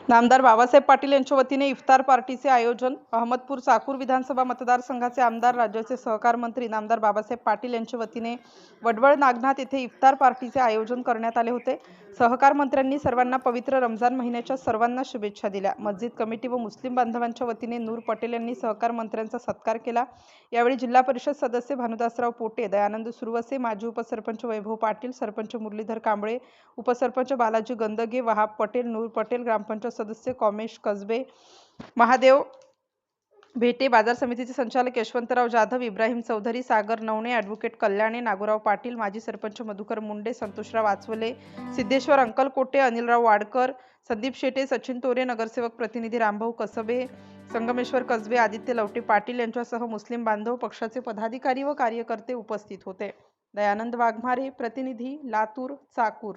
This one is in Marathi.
नामदार बाबासाहेब पाटील यांच्या वतीने इफ्तार पार्टीचे आयोजन. अहमदपूर चाकूर विधानसभा मतदारसंघाचे आमदार, राज्याचे सहकार मंत्री नामदार बाबासाहेब पाटील यांच्या वतीने वडवळ नागनाथ येथे इफ्तार पार्टीचे आयोजन करण्यात आले होते. सहकार मंत्र्यांनी सर्वांना पवित्र रमजान महिन्याच्या सर्वांना शुभेच्छा दिल्या. मस्जिद कमिटी व मुस्लिम बांधवांच्या वतीने नूर पटेल यांनी सहकार मंत्र्यांचा सत्कार केला. यावेळी जिल्हा परिषद सदस्य भानुदासराव पोटे, दयानंद सुरवसे, माजी उपसरपंच वैभव पाटील, सरपंच मुरलीधर कांबळे, उपसरपंच बालाजी गंदगे, वहाब पटेल, नूर पटेल, ग्रामपंचायत सदस्य कौमेश कसबे, महादेव भेटे, बाजार समितीचे संचालक यशवंतराव जाधव, इब्राहिम चौधरी, सागर नवणे, ॲडव्होकेट कल्याणे, नागोराव पाटील, माजी सरपंच मधुकर मुंडे, संतोषराव आचवले, सिद्धेश्वर अंकलकोटे, अनिलराव वाडकर, संदीप शेटे, सचिन तोरे, नगरसेवक प्रतिनिधी रामभाऊ कसबे, संगमेश्वर कसबे, आदित्य लवटे पाटील यांच्यासह मुस्लिम बांधव, पक्षाचे पदाधिकारी व कार्यकर्ते उपस्थित होते. दयानंद वाघमारे, प्रतिनिधी, लातूर, चाकूर.